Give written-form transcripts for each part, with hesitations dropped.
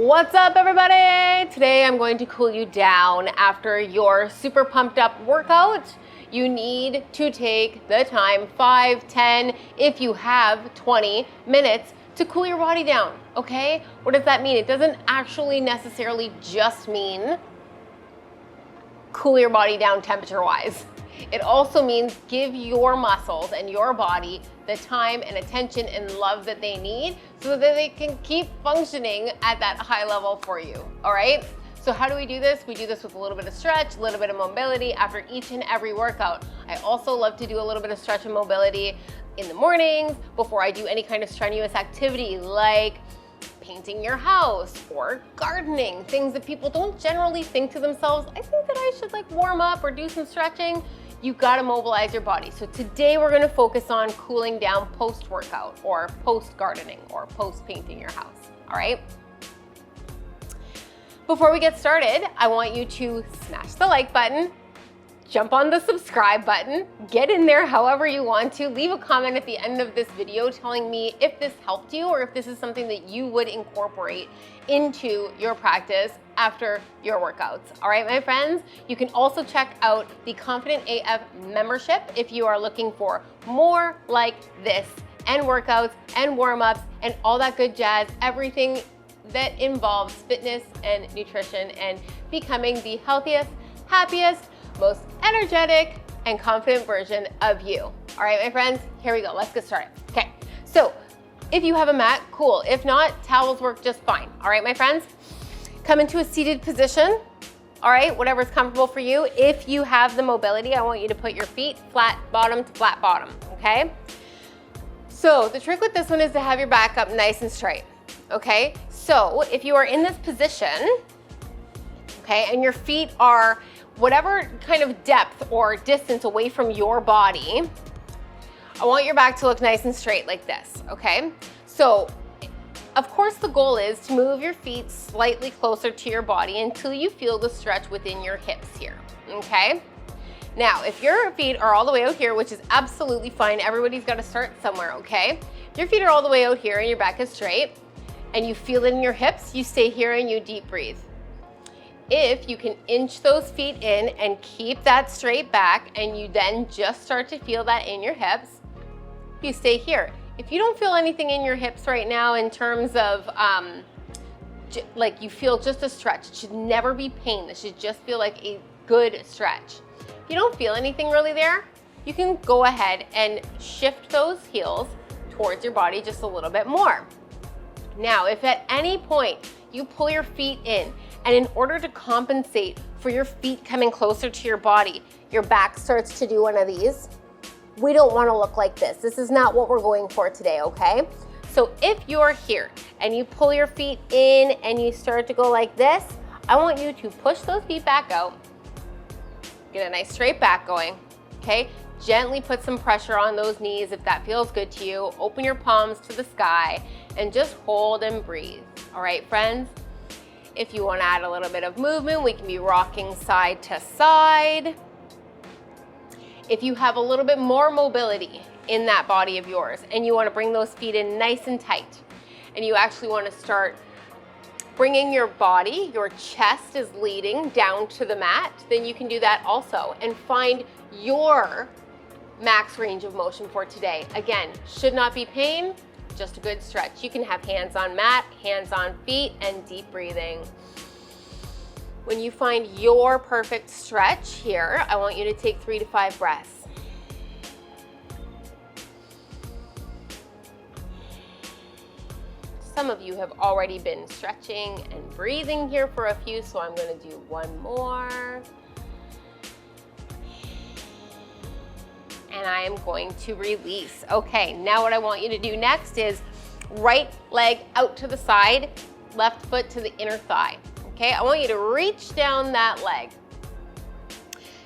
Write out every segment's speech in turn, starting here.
What's up, everybody? Today I'm going to cool you down after your super pumped up workout. You need to take the time, 5, 10, if you have 20 minutes to cool your body down, okay? What does that mean? It doesn't actually necessarily just mean cool your body down temperature-wise. It also means give your muscles and your body the time and attention and love that they need so that they can keep functioning at that high level for you, all right? So how do we do this? We do this with a little bit of stretch, a little bit of mobility after each and every workout. I also love to do a little bit of stretch and mobility in the mornings before I do any kind of strenuous activity like painting your house or gardening, things that people don't generally think to themselves, I think that I should warm up or do some stretching. You gotta mobilize your body. So today we're gonna focus on cooling down post-workout or post-gardening or post-painting your house, all right? Before we get started, I want you to smash the like button, jump on the subscribe button, get in there however you want to, leave a comment at the end of this video telling me if this helped you or if this is something that you would incorporate into your practice after your workouts. All right, my friends, you can also check out the Confident AF membership if you are looking for more like this and workouts and warm-ups and all that good jazz, everything that involves fitness and nutrition and becoming the healthiest, happiest, most energetic and confident version of you. All right, my friends, here we go. Let's get started. Okay, so if you have a mat, cool. If not, towels work just fine. All right, my friends, come into a seated position. All right, whatever's comfortable for you. If you have the mobility, I want you to put your feet flat bottom to flat bottom, okay? So the trick with this one is to have your back up nice and straight, okay? So if you are in this position, okay, and your feet are whatever kind of depth or distance away from your body, I want your back to look nice and straight like this, okay? So, of course, the goal is to move your feet slightly closer to your body until you feel the stretch within your hips here, okay? Now, if your feet are all the way out here, which is absolutely fine, everybody's gotta start somewhere, okay? If your feet are all the way out here and your back is straight, and you feel it in your hips, you stay here and you deep breathe. If you can inch those feet in and keep that straight back and you then just start to feel that in your hips, you stay here. If you don't feel anything in your hips right now in terms of you feel just a stretch, it should never be pain. This should just feel like a good stretch. If you don't feel anything really there, you can go ahead and shift those heels towards your body just a little bit more. Now, if at any point you pull your feet in, and in order to compensate for your feet coming closer to your body, your back starts to do one of these, we don't want to look like this. This is not what we're going for today, okay? So if you're here and you pull your feet in and you start to go like this, I want you to push those feet back out, get a nice straight back going, okay? Gently put some pressure on those knees if that feels good to you. Open your palms to the sky and just hold and breathe. All right, friends? If you want to add a little bit of movement, we can be rocking side to side. If you have a little bit more mobility in that body of yours and you want to bring those feet in nice and tight, and you actually want to start bringing your body, your chest is leading down to the mat, then you can do that also and find your max range of motion for today. Again, should not be pain, just a good stretch. You can have hands on mat, hands on feet, and deep breathing. When you find your perfect stretch here, I want you to take 3 to 5 breaths. Some of you have already been stretching and breathing here for a few, so I'm going to do one more. And I am going to release. Okay, now what I want you to do next is right leg out to the side, left foot to the inner thigh. Okay, I want you to reach down that leg.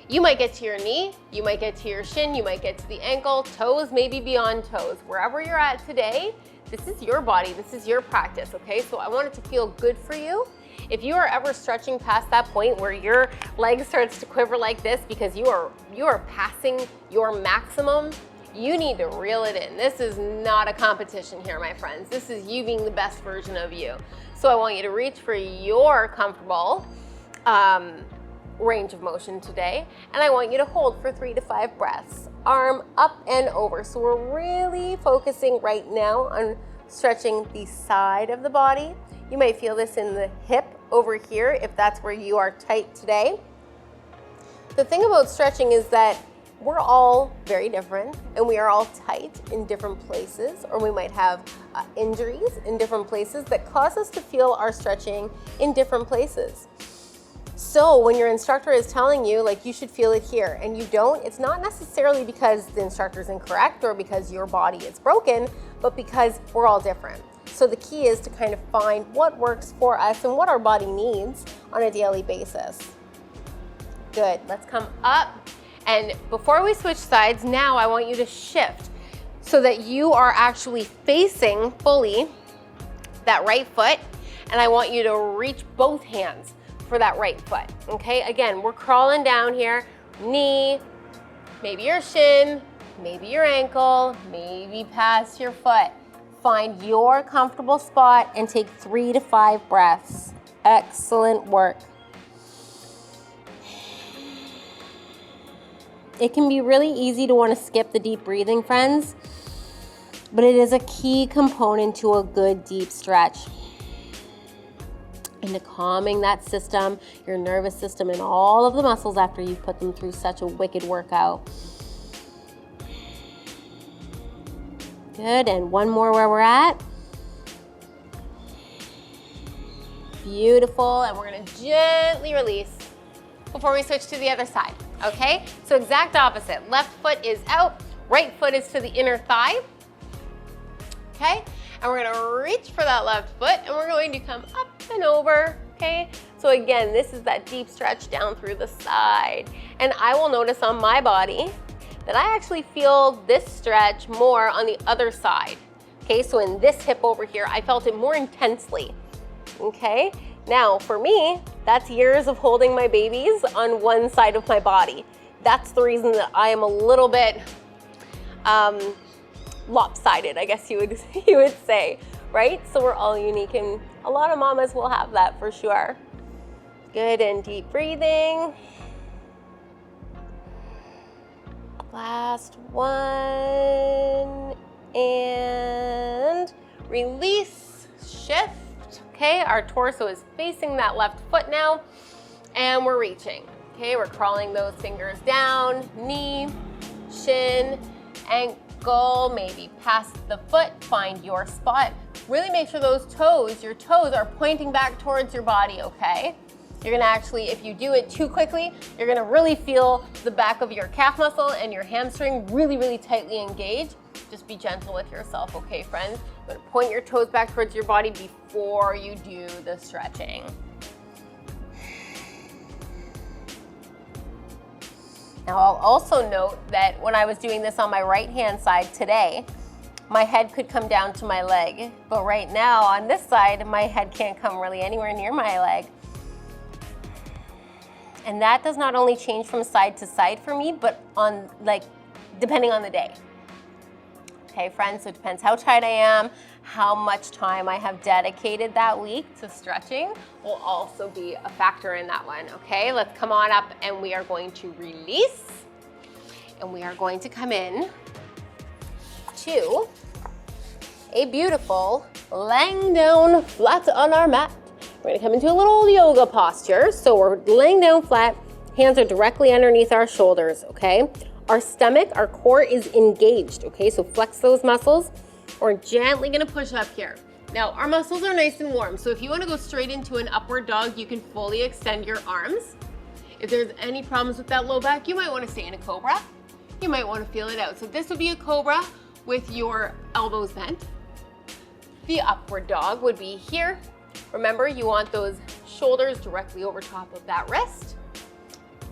You might get to your knee, you might get to your shin, you might get to the ankle, toes, maybe beyond toes. Wherever you're at today, this is your body, this is your practice, okay? So I want it to feel good for you. If you are ever stretching past that point where your leg starts to quiver like this because you are passing your maximum, you need to reel it in. This is not a competition here, my friends. This is you being the best version of you. So So I want you to reach for your comfortable range of motion today. And I want you to hold for 3 to 5 breaths. Arm up and over. So we're really focusing right now on stretching the side of the body. You might feel this in the hip over here if that's where you are tight today. The thing about stretching is that we're all very different and we are all tight in different places, or we might have injuries in different places that cause us to feel our stretching in different places. So when your instructor is telling you like you should feel it here and you don't, it's not necessarily because the instructor is incorrect or because your body is broken, but because we're all different. So the key is to kind of find what works for us and what our body needs on a daily basis. Good, let's come up. And before we switch sides, now I want you to shift so that you are actually facing fully that right foot. And I want you to reach both hands for that right foot, okay? Again, we're crawling down here, knee, maybe your shin, maybe your ankle, maybe past your foot. Find your comfortable spot and take 3 to 5 breaths. Excellent work. It can be really easy to want to skip the deep breathing, friends, but it is a key component to a good deep stretch. Into calming that system, your nervous system, and all of the muscles after you've put them through such a wicked workout. Good, and one more where we're at. Beautiful, and we're gonna gently release before we switch to the other side, okay? So exact opposite, left foot is out, right foot is to the inner thigh, okay? And we're gonna reach for that left foot and we're going to come up and over, okay? So again, this is that deep stretch down through the side. And I will notice on my body that I actually feel this stretch more on the other side, okay? So in this hip over here, I felt it more intensely, okay? Now for me, that's years of holding my babies on one side of my body. That's the reason that I am a little bit, lopsided, I guess you would say, right? So we're all unique and a lot of mamas will have that for sure. Good, and deep breathing. Last one, and release, shift, okay? Our torso is facing that left foot now, and we're reaching, okay? We're crawling those fingers down, knee, shin, ankle, maybe past the foot, find your spot. Really make sure those toes, your toes are pointing back towards your body, okay? You're gonna actually, if you do it too quickly, you're gonna really feel the back of your calf muscle and your hamstring really, really tightly engaged. Just be gentle with yourself, okay, friends? But point your toes back towards your body before you do the stretching. Now I'll also note that when I was doing this on my right hand side today, my head could come down to my leg, but right now on this side, my head can't come really anywhere near my leg. And that does not only change from side to side for me, but on depending on the day. Okay, friends, so it depends how tight I am, how much time I have dedicated that week to stretching will also be a factor in that one, okay? Let's come on up and we are going to release and we are going to come in to a beautiful lying down flat on our mat. We're gonna come into a little yoga posture. So we're laying down flat, hands are directly underneath our shoulders, okay? Our stomach, our core is engaged, okay? So flex those muscles. We're gently gonna push up here. Now, our muscles are nice and warm, so if you wanna go straight into an upward dog, you can fully extend your arms. If there's any problems with that low back, you might wanna stay in a cobra. You might wanna feel it out. So this would be a cobra with your elbows bent. The upward dog would be here. Remember, you want those shoulders directly over top of that wrist.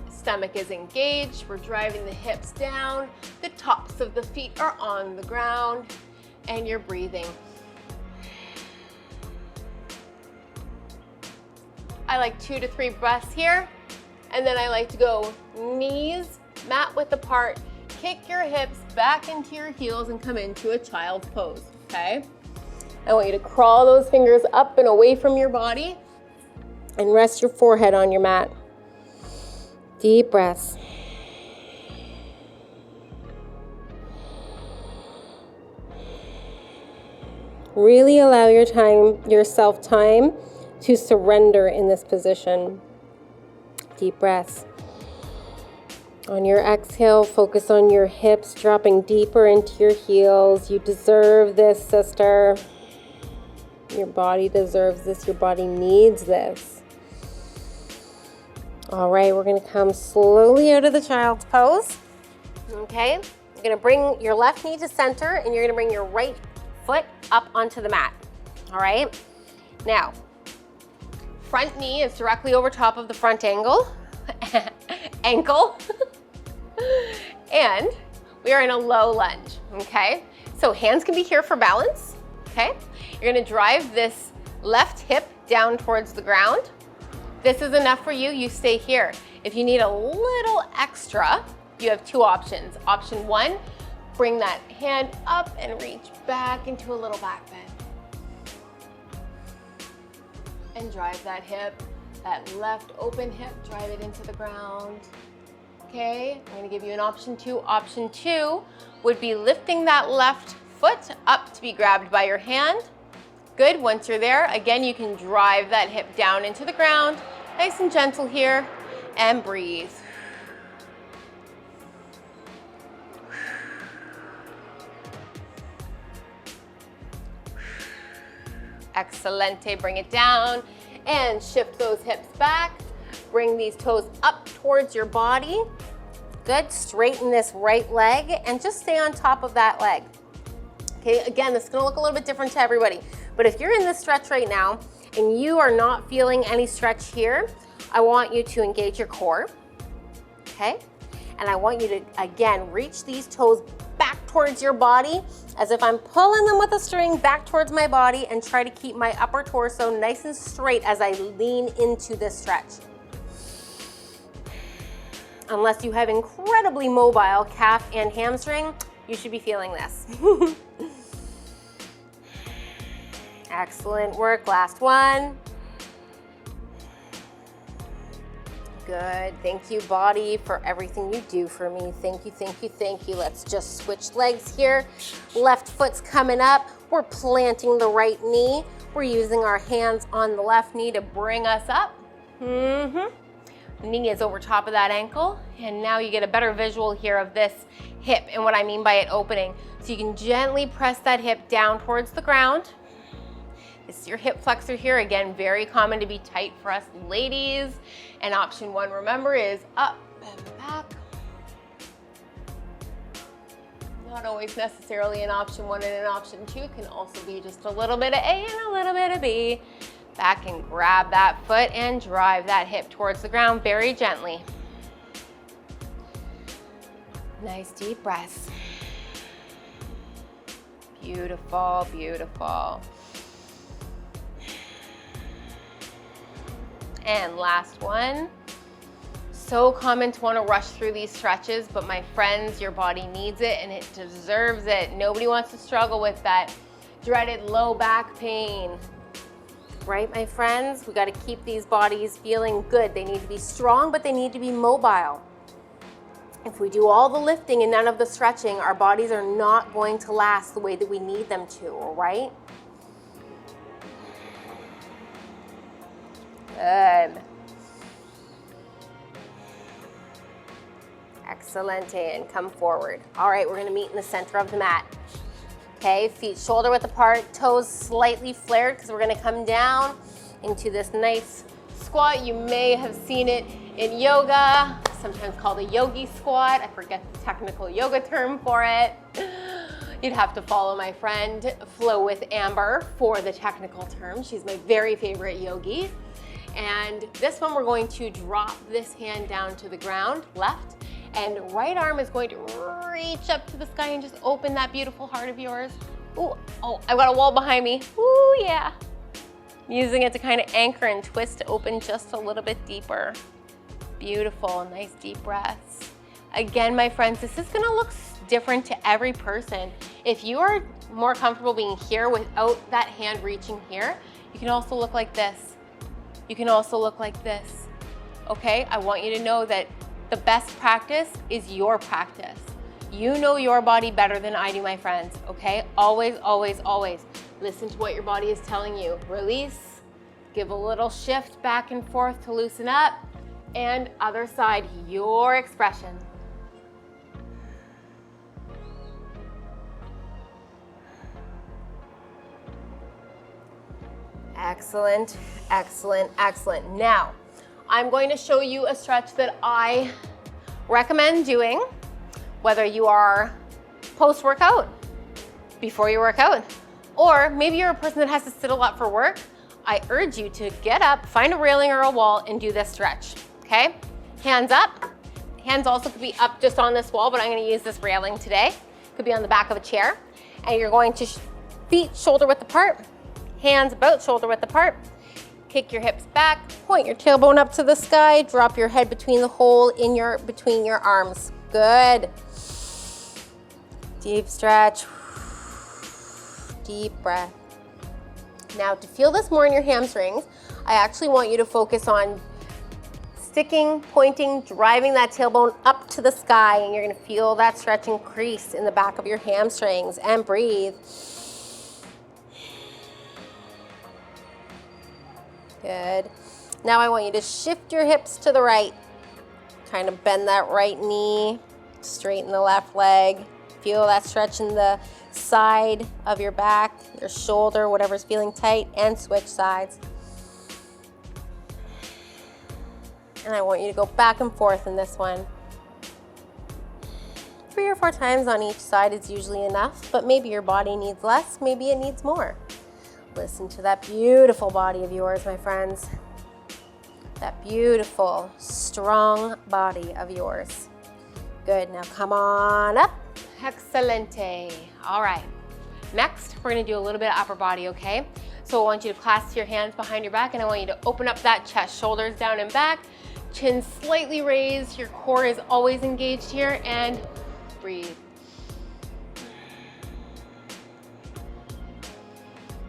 Stomach is engaged, we're driving the hips down, the tops of the feet are on the ground, and you're breathing. I like 2 to 3 breaths here, and then I like to go knees mat width apart, kick your hips back into your heels and come into a child's pose, okay? I want you to crawl those fingers up and away from your body and rest your forehead on your mat. Deep breaths. Really allow yourself time to surrender in this position. Deep breaths. On your exhale, focus on your hips, dropping deeper into your heels. You deserve this, sister. Your body deserves this. Your body needs this. All right, we're going to come slowly out of the child's pose. Okay, you're going to bring your left knee to center, and you're going to bring your right foot up onto the mat. All right, now, front knee is directly over top of the front ankle. And we are in a low lunge, okay? So hands can be here for balance, okay? You're gonna drive this left hip down towards the ground. This is enough for you, you stay here. If you need a little extra, you have two options. Option one, bring that hand up and reach back into a little back bend. And drive that hip, that left open hip, drive it into the ground. Okay, I'm gonna give you an option two. Option two would be lifting that left foot up to be grabbed by your hand. Good, once you're there, again, you can drive that hip down into the ground, nice and gentle here, and breathe. Excelente, bring it down and shift those hips back. Bring these toes up towards your body. Good, straighten this right leg and just stay on top of that leg. Okay, again, this is gonna look a little bit different to everybody, but if you're in this stretch right now and you are not feeling any stretch here, I want you to engage your core, okay? And I want you to, again, reach these toes back towards your body as if I'm pulling them with a string back towards my body, and try to keep my upper torso nice and straight as I lean into this stretch. Unless you have incredibly mobile calf and hamstring, you should be feeling this. Excellent work, last one. Good, thank you body for everything you do for me. Thank you, thank you, thank you. Let's just switch legs here. Left foot's coming up. We're planting the right knee. We're using our hands on the left knee to bring us up. The knee is over top of that ankle, and now you get a better visual here of this hip and what I mean by it opening. So you can gently press that hip down towards the ground. This is your hip flexor here. Again, very common to be tight for us ladies. And option one, remember, is up and back. Not always necessarily an option one, and an option two can also be just a little bit of A and a little bit of B. Back and grab that foot and drive that hip towards the ground very gently. Nice deep breaths. Beautiful, beautiful. And last one. So common to want to rush through these stretches, but my friends, your body needs it and it deserves it. Nobody wants to struggle with that dreaded low back pain. Right, my friends? We got to keep these bodies feeling good. They need to be strong, but they need to be mobile. If we do all the lifting and none of the stretching, our bodies are not going to last the way that we need them to, all right? Good. Excelente, and come forward. All right, we're gonna meet in the center of the mat. Okay, feet shoulder width apart, toes slightly flared because we're gonna come down into this nice squat. You may have seen it in yoga, sometimes called a Yogi Squat. I forget the technical yoga term for it. You'd have to follow my friend Flow with Amber for the technical term. She's my very favorite yogi. And this one, we're going to drop this hand down to the ground, left, and right arm is going to reach up to the sky and just open that beautiful heart of yours. Ooh, oh, I've got a wall behind me. Ooh, yeah. I'm using it to kind of anchor and twist to open just a little bit deeper. Beautiful, nice deep breaths. Again, my friends, this is gonna look different to every person. If you are more comfortable being here without that hand reaching here, you can also look like this. You can also look like this, okay? I want you to know that the best practice is your practice. You know your body better than I do, my friends, okay? Always, always, always listen to what your body is telling you. Release, give a little shift back and forth to loosen up, and other side, your expression. Excellent, excellent, excellent. Now, I'm going to show you a stretch that I recommend doing, whether you are post-workout, before you work out, or maybe you're a person that has to sit a lot for work. I urge you to get up, find a railing or a wall, and do this stretch, okay? Hands up. Hands also could be up just on this wall, but I'm gonna use this railing today. Could be on the back of a chair. And you're going to feet shoulder width apart, hands about shoulder width apart. Kick your hips back, point your tailbone up to the sky, drop your head between the hole in between your arms. Good. Deep stretch. Deep breath. Now, to feel this more in your hamstrings, I actually want you to focus on sticking, pointing, driving that tailbone up to the sky, and you're gonna feel that stretch increase in the back of your hamstrings. And breathe. Good. Now I want you to shift your hips to the right. Kind of bend that right knee, straighten the left leg. Feel that stretch in the side of your back, your shoulder, whatever's feeling tight, and switch sides. And I want you to go back and forth in this one. 3 or 4 times on each side is usually enough, but maybe your body needs less, maybe it needs more. Listen to that beautiful body of yours, my friends. That beautiful, strong body of yours. Good, now come on up. Excelente. All right, next we're gonna do a little bit of upper body, okay? So I want you to clasp your hands behind your back, and I want you to open up that chest, shoulders down and back, chin slightly raised, your core is always engaged here, and breathe.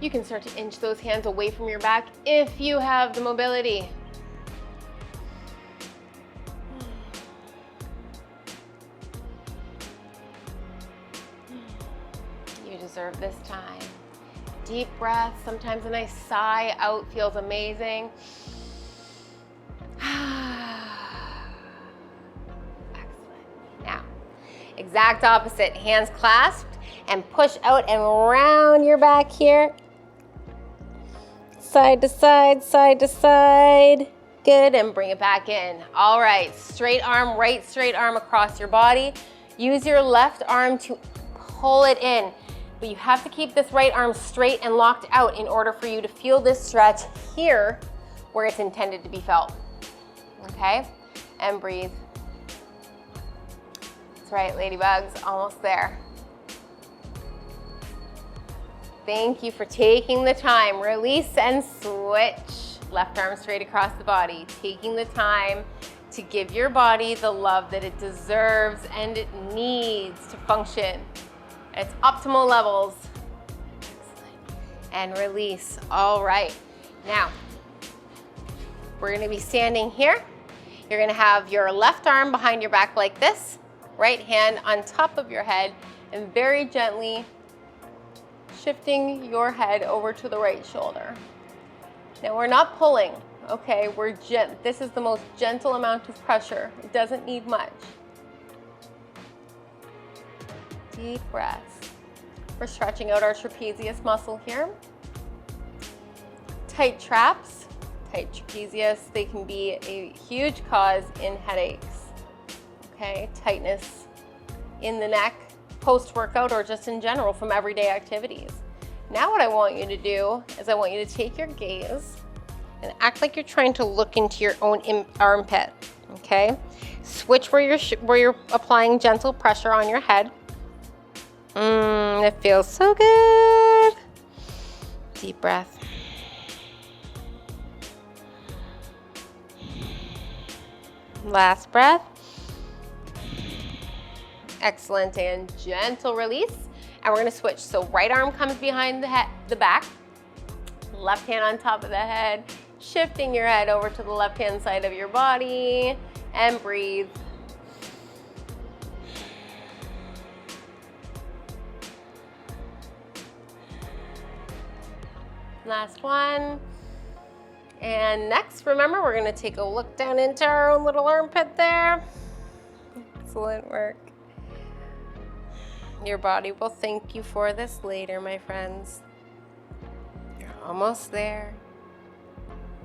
You can start to inch those hands away from your back if you have the mobility. You deserve this time. Deep breath, sometimes a nice sigh out feels amazing. Excellent. Now, exact opposite, hands clasped and push out and round your back here. Side to side, side to side. Good, and bring it back in. All right, straight arm, right straight arm across your body. Use your left arm to pull it in, but you have to keep this right arm straight and locked out in order for you to feel this stretch here where it's intended to be felt. Okay, and breathe. That's right, ladybugs, almost there. Thank you for taking the time. Release and switch. Left arm straight across the body. Taking the time to give your body the love that it deserves and it needs to function at its optimal levels. Excellent. And release. All right. Now, we're gonna be standing here. You're gonna have your left arm behind your back like this, right hand on top of your head, and very gently shifting your head over to the right shoulder. Now we're not pulling, okay? This is the most gentle amount of pressure. It doesn't need much. Deep breaths. We're stretching out our trapezius muscle here. Tight traps, tight trapezius, they can be a huge cause in headaches, okay? Tightness in the neck, post-workout, or just in general from everyday activities. Now what I want you to do is I want you to take your gaze and act like you're trying to look into your own armpit, okay? Switch where you're applying gentle pressure on your head. It feels so good. Deep breath. Last breath. Excellent, and gentle release. And we're gonna switch. So right arm comes behind the back, left hand on top of the head, shifting your head over to the left-hand side of your body, and breathe. Last one. And next, remember, we're gonna take a look down into our own little armpit there. Excellent work. Your body will thank you for this later, my friends. You're almost there.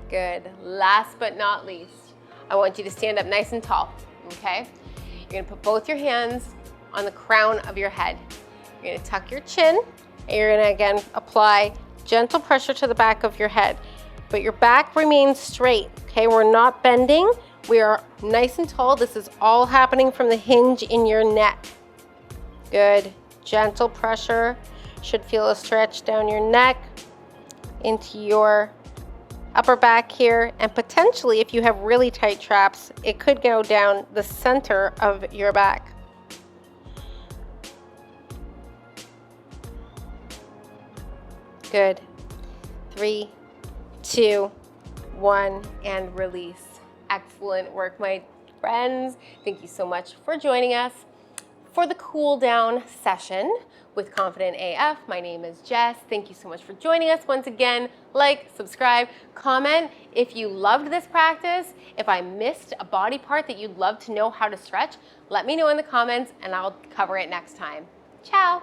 Good. Last but not least, I want you to stand up nice and tall, okay? You're gonna put both your hands on the crown of your head. You're gonna tuck your chin, and you're gonna, again, apply gentle pressure to the back of your head. But your back remains straight, okay? We're not bending. We are nice and tall. This is all happening from the hinge in your neck. Good. Gentle pressure. Should feel a stretch down your neck into your upper back here, and potentially if you have really tight traps, it could go down the center of your back. Good. 3, 2, 1, and release. Excellent work, my friends. Thank you so much for joining us for the cool down session with Confident AF. My name is Jess. Thank you so much for joining us once again. Like, subscribe, comment if you loved this practice. If I missed a body part that you'd love to know how to stretch, let me know in the comments and I'll cover it next time. Ciao.